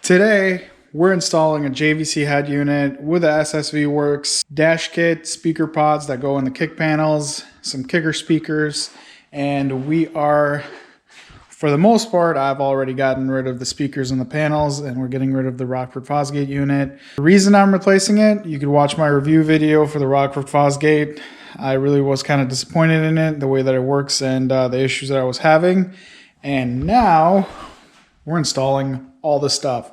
Today, we're installing a JVC head unit with a SSV Works dash kit, speaker pods that go in the kick panels, some kicker speakers, and we are, for the most part, I've already gotten rid of the speakers and the panels, and we're getting rid of the Rockford Fosgate unit. The reason I'm replacing it, you could watch my review video for the Rockford Fosgate. I really was kind of disappointed in it, the way that it works and the issues that I was having. And now we're installing all the stuff.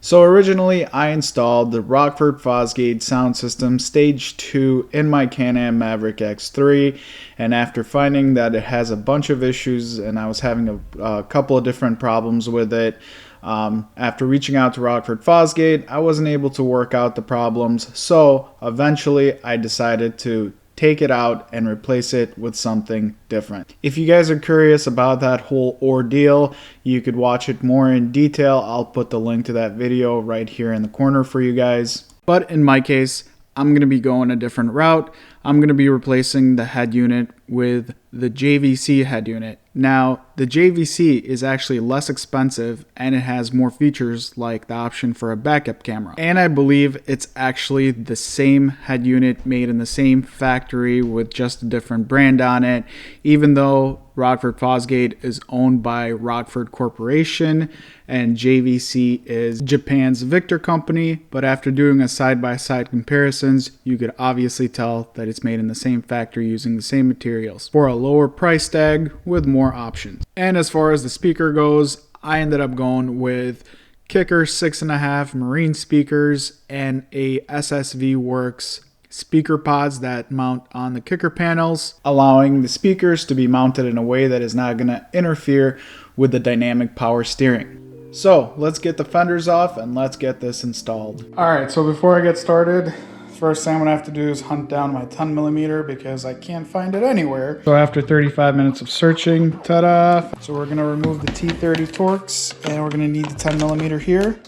So originally I installed the Rockford Fosgate sound system stage 2 in my Can-Am Maverick X3, and after finding that it has a bunch of issues and I was having a couple of different problems with it, after reaching out to Rockford Fosgate, I wasn't able to work out the problems, so eventually I decided to take it out and replace it with something different. If you guys are curious about that whole ordeal, you could watch it more in detail. I'll put the link to that video right here in the corner for you guys. But in my case, I'm going to be going a different route. I'm going to be replacing the head unit with the JVC head unit. Now, the JVC is actually less expensive and it has more features like the option for a backup camera. And I believe it's actually the same head unit made in the same factory with just a different brand on it, even though Rockford Fosgate is owned by Rockford Corporation and JVC is Japan's Victor company. But after doing a side-by-side comparisons, you could obviously tell that it's made in the same factory using the same materials for a lower price tag with more options. And as far as the speaker goes, I ended up going with Kicker 6.5 marine speakers and a SSV Works speaker pods that mount on the kicker panels, allowing the speakers to be mounted in a way that is not going to interfere with the dynamic power steering. So let's get the fenders off and let's get this installed. Alright, so before I get started, first thing I'm going to have to do is hunt down my 10mm because I can't find it anywhere. So after 35 minutes of searching, ta-da! So we're going to remove the T30 Torx and we're going to need the 10mm here.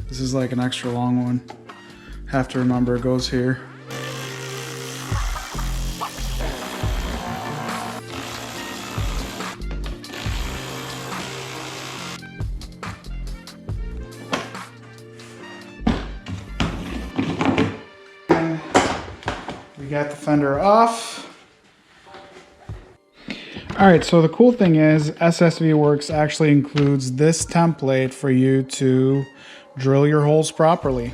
This is like an extra long one. Have to remember it goes here. We got the fender off. Alright, so the cool thing is SSV Works actually includes this template for you to drill your holes properly.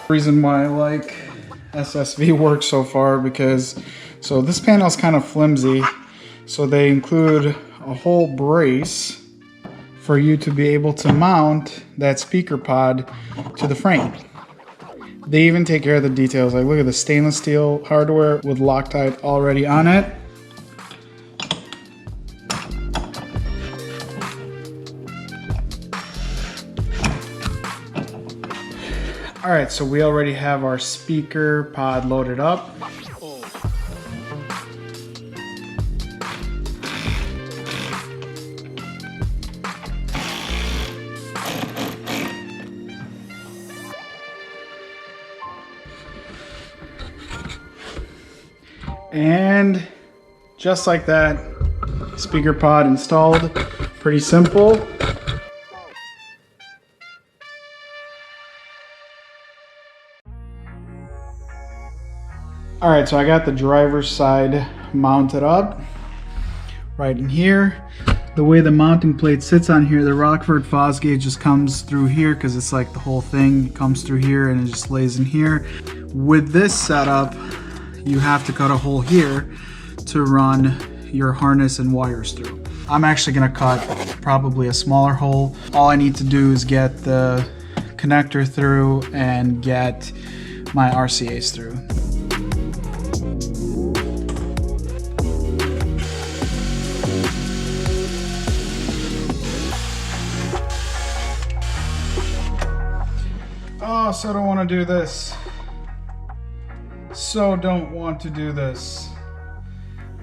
Reason why I like SSV Works so far because this panel is kind of flimsy, so they include a whole brace for you to be able to mount that speaker pod to the frame. They even take care of the details. Like, look at the stainless steel hardware with Loctite already on it. All right, so we already have our speaker pod loaded up. And just like that, speaker pod installed. Pretty simple. Alright, so I got the driver's side mounted up right in here. The way the mounting plate sits on here, the Rockford Fosgate just comes through here because it's like the whole thing comes through here and it just lays in here. With this setup, you have to cut a hole here to run your harness and wires through. I'm actually going to cut probably a smaller hole. All I need to do is get the connector through and get my RCAs through. Oh, so don't want to do this. So don't want to do this.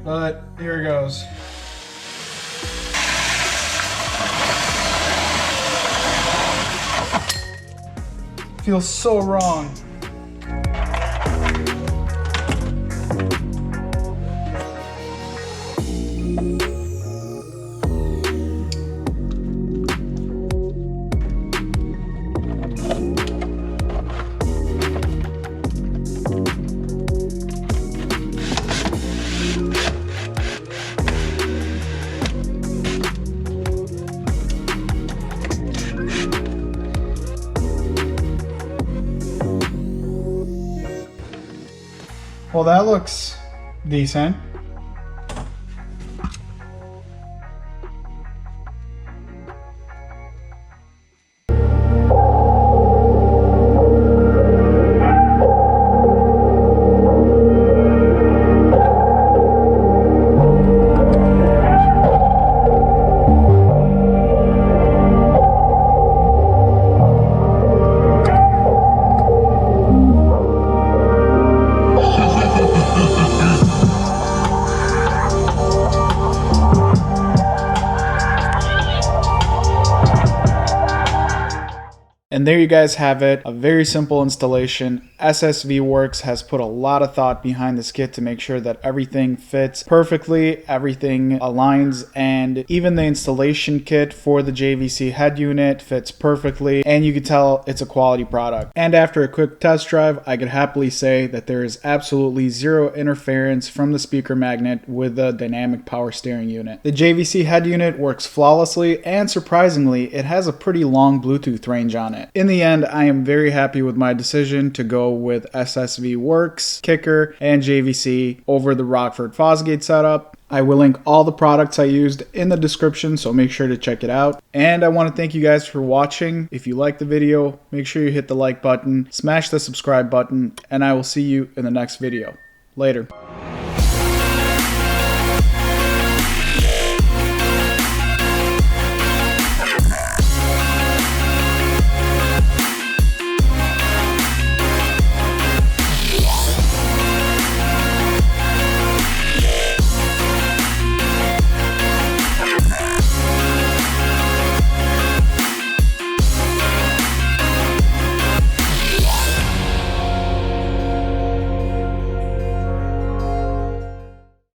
But here it goes. Feels so wrong. Well, that looks decent. And there you guys have it, a very simple installation. SSV Works has put a lot of thought behind this kit to make sure that everything fits perfectly, everything aligns, and even the installation kit for the JVC head unit fits perfectly, and you can tell it's a quality product. And after a quick test drive, I could happily say that there is absolutely zero interference from the speaker magnet with the dynamic power steering unit. The JVC head unit works flawlessly, and surprisingly, it has a pretty long Bluetooth range on it. In the end, I am very happy with my decision to go with SSV Works, Kicker, and JVC over the Rockford Fosgate setup. I will link all the products I used in the description, so make sure to check it out. And I want to thank you guys for watching. If you liked the video, make sure you hit the like button, smash the subscribe button, and I will see you in the next video. Later.